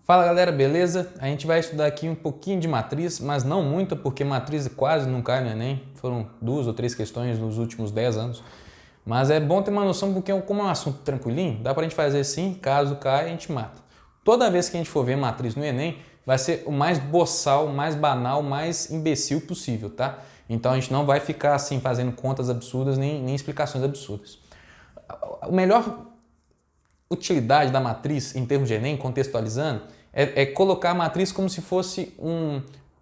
Fala galera, beleza? A gente vai estudar aqui um pouquinho de matriz, mas não muito, porque matriz quase não cai no Enem. Foram 2 ou 3 questões nos últimos 10 anos. Mas é bom ter uma noção, porque como é um assunto tranquilinho, dá pra gente fazer assim, caso caia, a gente mata. Toda vez que a gente for ver matriz no Enem, vai ser o mais boçal, o mais banal, o mais imbecil possível, tá? Então a gente não vai ficar assim fazendo contas absurdas, nem explicações absurdas. A melhor utilidade da matriz em termos de Enem, contextualizando, é colocar a matriz como se fosse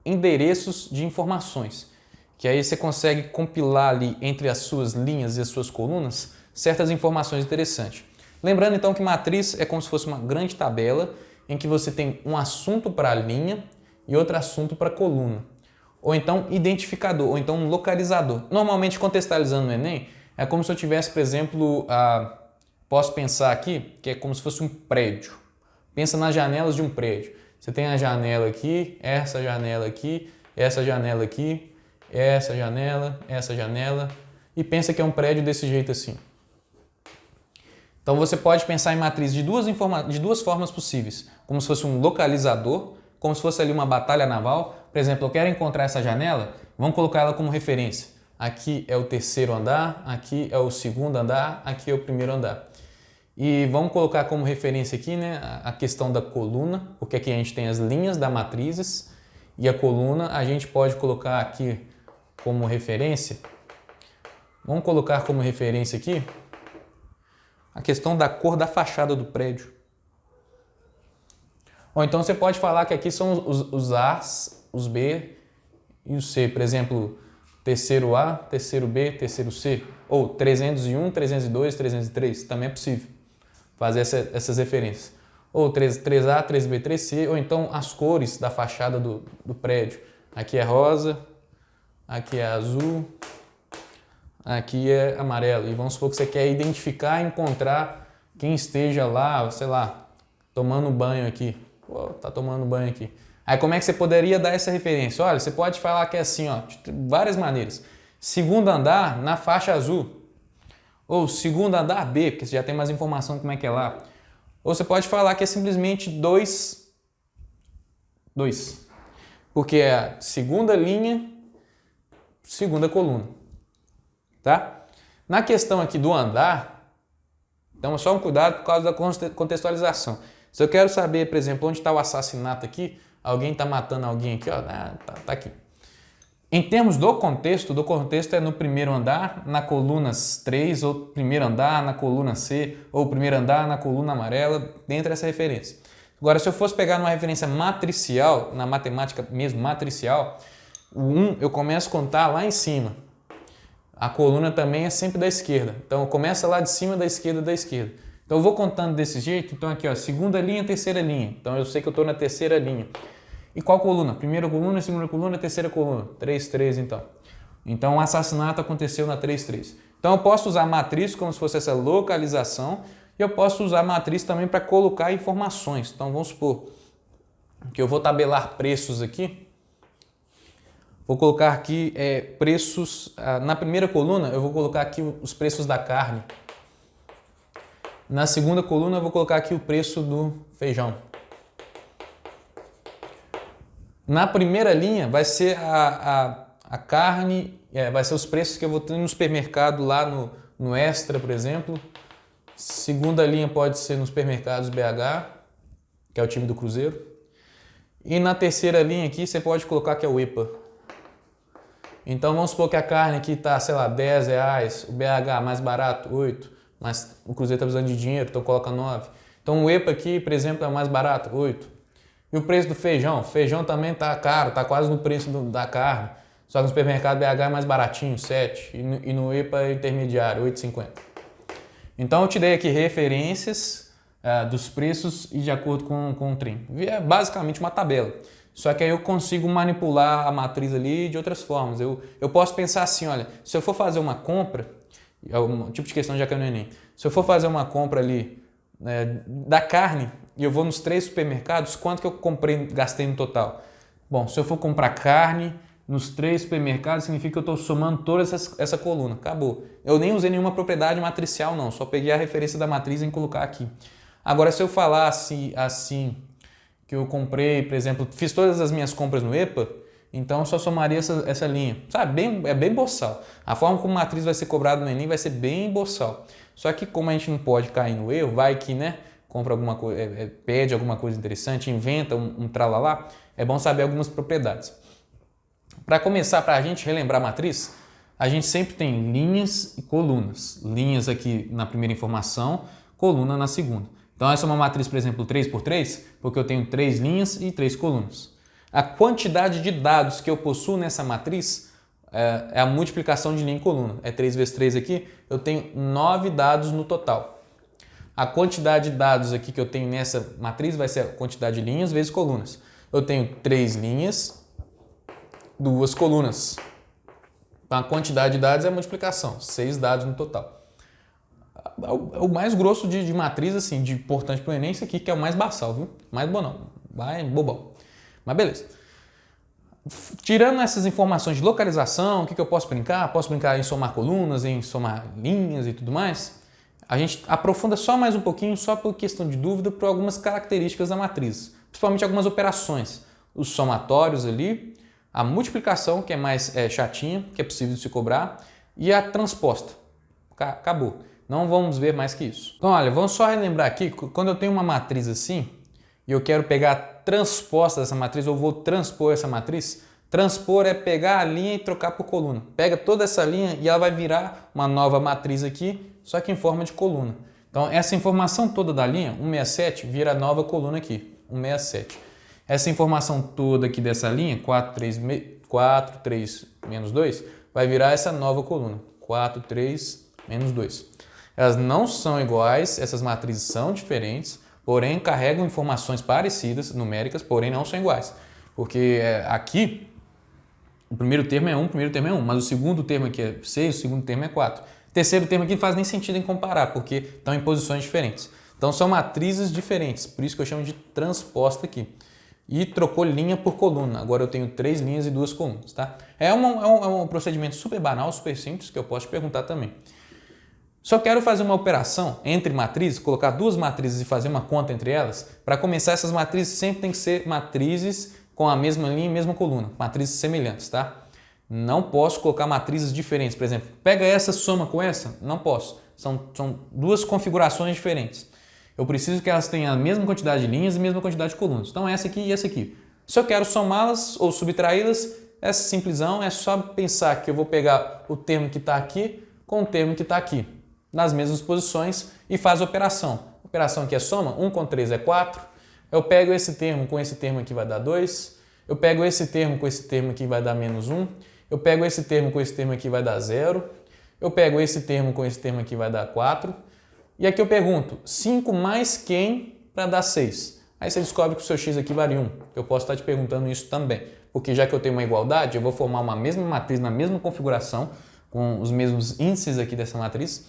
endereços de informações, que aí você consegue compilar ali entre as suas linhas e as suas colunas certas informações interessantes. Lembrando então que matriz é como se fosse uma grande tabela em que você tem um assunto para a linha e outro assunto para a coluna, ou então identificador, ou então um localizador. Normalmente contextualizando no Enem, é como se eu tivesse, por exemplo, posso pensar aqui que é como se fosse um prédio. Pensa nas janelas de um prédio. Você tem a janela aqui, essa janela aqui, essa janela aqui, essa janela, e pensa que é um prédio desse jeito assim. Então você pode pensar em matriz de duas formas possíveis, como se fosse um localizador, como se fosse ali uma batalha naval. Por exemplo, eu quero encontrar essa janela, vamos colocar ela como referência. Aqui é o terceiro andar, aqui é o segundo andar, aqui é o primeiro andar. E vamos colocar como referência aqui, né, a questão da coluna, porque aqui a gente tem as linhas da matrizes e a coluna a gente pode colocar aqui como referência. Vamos colocar como referência aqui a questão da cor da fachada do prédio. Ou então você pode falar que aqui são os A's, os B e o C. Por exemplo, terceiro A, terceiro B, terceiro C. Ou 301, 302, 303. Também é possível fazer essas referências. Ou 3A, 3B, 3C, ou então as cores da fachada do prédio. Aqui é rosa, aqui é azul, aqui é amarelo. E vamos supor que você quer identificar e encontrar quem esteja lá, sei lá, tomando banho aqui. Pô, tá tomando banho aqui. Aí como é que você poderia dar essa referência? Olha, você pode falar que é assim, ó, de várias maneiras. Segundo andar na faixa azul. Ou segundo andar B, porque você já tem mais informação como é que é lá. Ou você pode falar que é simplesmente 2. Porque é a segunda linha, segunda coluna. Tá? Na questão aqui do andar, então só um cuidado por causa da contextualização. Se eu quero saber, por exemplo, onde está o assassinato aqui, alguém está matando alguém aqui, ó, tá aqui. Em termos do contexto é no primeiro andar, na coluna 3, ou primeiro andar na coluna C, ou primeiro andar na coluna amarela, dentro dessa referência. Agora, se eu fosse pegar uma referência matricial, na matemática mesmo matricial, o 1 eu começo a contar lá em cima. A coluna também é sempre da esquerda, então começa lá de cima da esquerda da esquerda. Então eu vou contando desse jeito, então aqui ó, segunda linha, terceira linha, então eu sei que eu estou na terceira linha. E qual coluna? Primeira coluna, segunda coluna, terceira coluna. 3, 3 então. Então o assassinato aconteceu na 3, 3. Então eu posso usar a matriz como se fosse essa localização e eu posso usar a matriz também para colocar informações. Então vamos supor que eu vou tabelar preços aqui. Vou colocar aqui preços, na primeira coluna eu vou colocar aqui os preços da carne. Na segunda coluna eu vou colocar aqui o preço do feijão. Na primeira linha vai ser a carne, vai ser os preços que eu vou ter no supermercado lá no Extra, por exemplo. Segunda linha pode ser nos supermercados BH, que é o time do Cruzeiro. E na terceira linha aqui você pode colocar que é o EPA. Então vamos supor que a carne aqui está, sei lá, R$10, o BH mais barato, 8, mas o Cruzeiro está precisando de dinheiro, então coloca 9. Então o EPA aqui, por exemplo, é o mais barato, 8. E o preço do feijão? O feijão também está caro, está quase no preço da carne. Só que no supermercado BH é mais baratinho, 7. E no EPA é intermediário, 8,50. Então eu te dei aqui referências dos preços e de acordo com o trem. É basicamente uma tabela. Só que aí eu consigo manipular a matriz ali de outras formas. Eu posso pensar assim, olha, se eu for fazer uma compra, é um tipo de questão já que é no Enem. Se eu for fazer uma compra ali da carne, e eu vou nos 3 supermercados, quanto que eu comprei, gastei no total? Bom, se eu for comprar carne nos 3 supermercados, significa que eu estou somando toda essa coluna. Acabou. Eu nem usei nenhuma propriedade matricial, não. Só peguei a referência da matriz e colocar aqui. Agora, se eu falar assim que eu comprei, por exemplo, fiz todas as minhas compras no EPA, então só somaria essa linha. Sabe, é bem boçal. A forma como a matriz vai ser cobrada no Enem vai ser bem boçal. Só que como a gente não pode cair no erro, vai que, né, compra alguma coisa, pede alguma coisa interessante, inventa um tralalá, é bom saber algumas propriedades. Para começar, para a gente relembrar a matriz, a gente sempre tem linhas e colunas. Linhas aqui na primeira informação, coluna na segunda. Então essa é uma matriz, por exemplo, 3x3, porque eu tenho 3 linhas e 3 colunas. A quantidade de dados que eu possuo nessa matriz é a multiplicação de linha e coluna. É 3 vezes 3 aqui, eu tenho 9 dados no total. A quantidade de dados aqui que eu tenho nessa matriz vai ser a quantidade de linhas vezes colunas. Eu tenho 3 linhas, 2 colunas. Então a quantidade de dados é a multiplicação, 6 dados no total. O mais grosso de matriz, assim, de importante para o Enem, isso aqui que é o mais baçal, viu? Mais bonão, vai bobão. Mas beleza. Tirando essas informações de localização, o que eu posso brincar? Posso brincar em somar colunas, em somar linhas e tudo mais. A gente aprofunda só mais um pouquinho, só por questão de dúvida, por algumas características da matriz. Principalmente algumas operações. Os somatórios ali, a multiplicação, que é mais chatinha, que é possível de se cobrar, e a transposta. Acabou. Não vamos ver mais que isso. Então, olha, vamos só relembrar aqui, quando eu tenho uma matriz assim, e eu quero pegar a transposta dessa matriz, eu vou transpor essa matriz. Transpor é pegar a linha e trocar por coluna. Pega toda essa linha e ela vai virar uma nova matriz aqui, só que em forma de coluna. Então, essa informação toda da linha, 167, vira a nova coluna aqui, 167. Essa informação toda aqui dessa linha, 4, 3, menos 2, vai virar essa nova coluna, 4, 3, menos 2. Elas não são iguais, essas matrizes são diferentes, porém carregam informações parecidas, numéricas, porém não são iguais. Porque aqui, o primeiro termo é 1, mas o segundo termo aqui é 6, o segundo termo é 4. O terceiro termo aqui não faz nem sentido em comparar, porque estão em posições diferentes. Então são matrizes diferentes, por isso que eu chamo de transposta aqui. E trocou linha por coluna. Agora eu tenho 3 linhas e 2 colunas, tá? É um procedimento super banal, super simples, que eu posso te perguntar também. Só quero fazer uma operação entre matrizes, colocar 2 matrizes e fazer uma conta entre elas. Para começar, essas matrizes sempre tem que ser matrizes com a mesma linha e mesma coluna, matrizes semelhantes, tá? Não posso colocar matrizes diferentes. Por exemplo, pega essa, soma com essa? Não posso. São 2 configurações diferentes. Eu preciso que elas tenham a mesma quantidade de linhas e a mesma quantidade de colunas. Então, essa aqui e essa aqui. Se eu quero somá-las ou subtraí-las, é simplesão, é só pensar que eu vou pegar o termo que está aqui com o termo que está aqui, nas mesmas posições, e faz a operação. A operação aqui é soma, 1 com 3 é 4. Eu pego esse termo com esse termo aqui, vai dar 2. Eu pego esse termo com esse termo aqui, vai dar menos 1. Eu pego esse termo com esse termo aqui, vai dar 0. Eu pego esse termo com esse termo aqui, vai dar 4. E aqui eu pergunto, 5 mais quem para dar 6? Aí você descobre que o seu x aqui vale 1. Eu posso estar te perguntando isso também, porque já que eu tenho uma igualdade, eu vou formar uma mesma matriz na mesma configuração, com os mesmos índices aqui dessa matriz,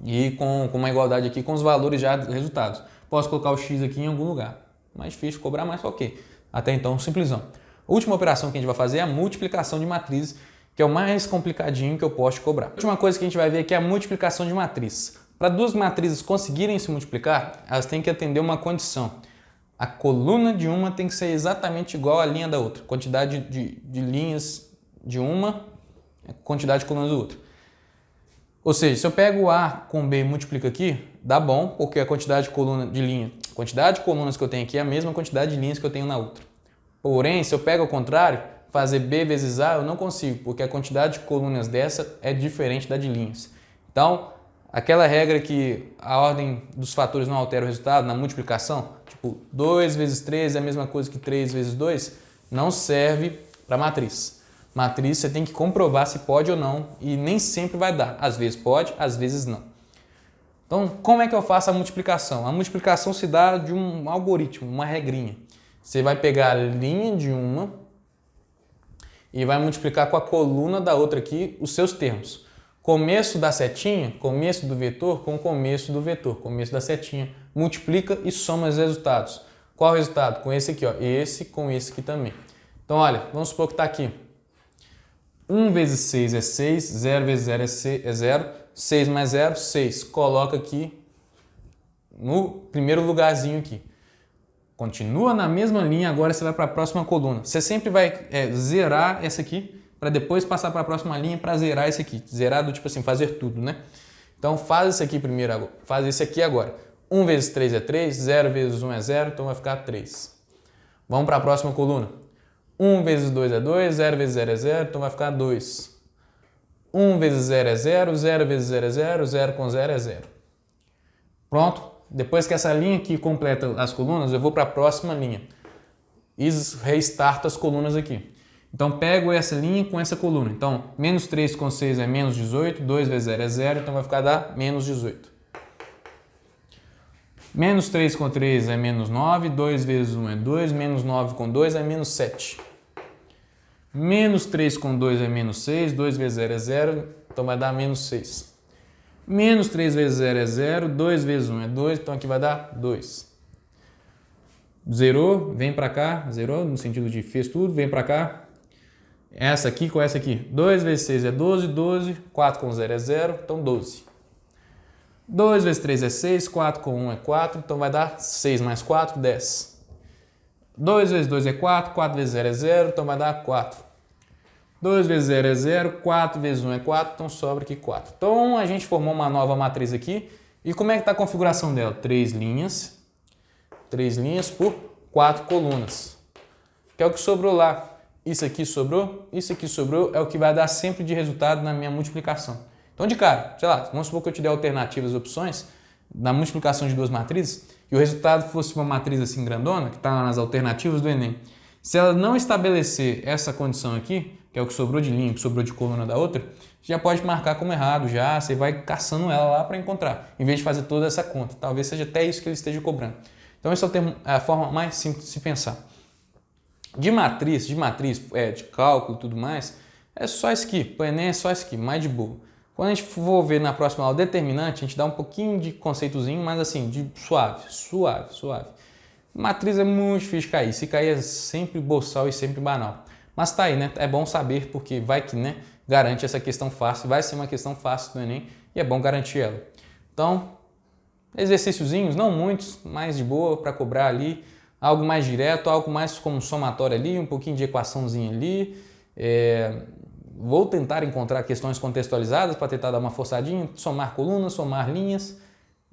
e com uma igualdade aqui com os valores já dos resultados. Posso colocar o x aqui em algum lugar. Mais difícil de cobrar, mas ok. Até então, simplesão. A última operação que a gente vai fazer é a multiplicação de matrizes, que é o mais complicadinho que eu posso cobrar. A última coisa que a gente vai ver aqui é a multiplicação de matriz. Para 2 matrizes conseguirem se multiplicar, elas têm que atender uma condição. A coluna de uma tem que ser exatamente igual à linha da outra. Quantidade de linhas de uma, quantidade de colunas do outro. Ou seja, se eu pego A com B e multiplico aqui, dá bom, porque a quantidade de colunas que eu tenho aqui é a mesma quantidade de linhas que eu tenho na outra. Porém, se eu pego ao contrário, fazer B vezes A, eu não consigo, porque a quantidade de colunas dessa é diferente da de linhas. Então, aquela regra que a ordem dos fatores não altera o resultado na multiplicação, tipo 2 vezes 3 é a mesma coisa que 3 vezes 2, não serve para matriz. Matriz você tem que comprovar se pode ou não e nem sempre vai dar. Às vezes pode, às vezes não. Então, como é que eu faço a multiplicação? A multiplicação se dá de um algoritmo, uma regrinha. Você vai pegar a linha de uma e vai multiplicar com a coluna da outra aqui os seus termos. Começo da setinha, começo do vetor com o começo do vetor, começo da setinha. Multiplica e soma os resultados. Qual o resultado? Com esse aqui, ó, esse com esse aqui também. Então, olha, vamos supor que está aqui. 1 vezes 6 é 6, 0 vezes 0 é 0, 6 mais 0, 6. Coloca aqui no primeiro lugarzinho aqui. Continua na mesma linha, agora você vai para a próxima coluna. Você sempre vai zerar essa aqui, para depois passar para a próxima linha para zerar esse aqui. Zerar do tipo assim, fazer tudo, né? Então faz isso aqui primeiro, faz esse aqui agora. 1 vezes 3 é 3, 0 vezes 1 é 0, então vai ficar 3. Vamos para a próxima coluna. 1 vezes 2 é 2, 0 vezes 0 é 0, então vai ficar 2. 1 vezes 0 é 0, 0 vezes 0 é 0, 0 com 0 é 0. Pronto. Depois que essa linha aqui completa as colunas, eu vou para a próxima linha e restarto as colunas aqui. Então, pego essa linha com essa coluna. Então, menos 3 com 6 é menos 18, 2 vezes 0 é 0, então vai ficar dar menos 18. Menos 3 com 3 é menos 9, 2 vezes 1 é 2, menos 9 com 2 é menos 7. Menos 3 com 2 é menos 6, 2 vezes 0 é 0, então vai dar menos 6. Menos 3 vezes 0 é 0, 2 vezes 1 é 2, então aqui vai dar 2. Zerou, vem para cá, zerou no sentido de fez tudo, vem para cá. Essa aqui com essa aqui, 2 vezes 6 é 12, 12, 4 com 0 é 0, então 12. 2 vezes 3 é 6, 4 com 1 é 4, então vai dar 6 mais 4, 10. 2 vezes 2 é 4, 4 vezes 0 é 0, então vai dar 4. 2 vezes 0 é 0, 4 vezes 1 é 4, então sobra aqui 4. Então a gente formou uma nova matriz aqui. E como é que está a configuração dela? 3 linhas por 4 colunas. Que é o que sobrou lá. Isso aqui sobrou, é o que vai dar sempre de resultado na minha multiplicação. Então de cara, sei lá, vamos supor que eu te dê alternativas, opções, na multiplicação de duas matrizes, e o resultado fosse uma matriz assim grandona, que está nas alternativas do Enem. Se ela não estabelecer essa condição aqui, que é o que sobrou de linha, que sobrou de coluna da outra, já pode marcar como errado, já você vai caçando ela lá para encontrar, em vez de fazer toda essa conta. Talvez seja até isso que ele esteja cobrando. Então essa é a forma mais simples de se pensar. De matriz, de cálculo e tudo mais, é só isso aqui. Para o Enem é só isso aqui, mais de boa. Quando a gente for ver na próxima aula determinante, a gente dá um pouquinho de conceitozinho, mas assim, de suave. Matriz é muito difícil de cair. Se cair é sempre boçal e sempre banal. Mas tá aí, né? É bom saber porque vai que, né, garante essa questão fácil. Vai ser uma questão fácil do Enem e é bom garantir ela. Então, exercíciozinhos, não muitos, mais de boa para cobrar ali. Algo mais direto, algo mais como somatório ali, um pouquinho de equaçãozinha ali. Vou tentar encontrar questões contextualizadas para tentar dar uma forçadinha, somar colunas, somar linhas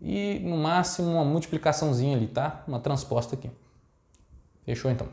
e no máximo uma multiplicaçãozinha ali, tá? Uma transposta aqui. Fechou então?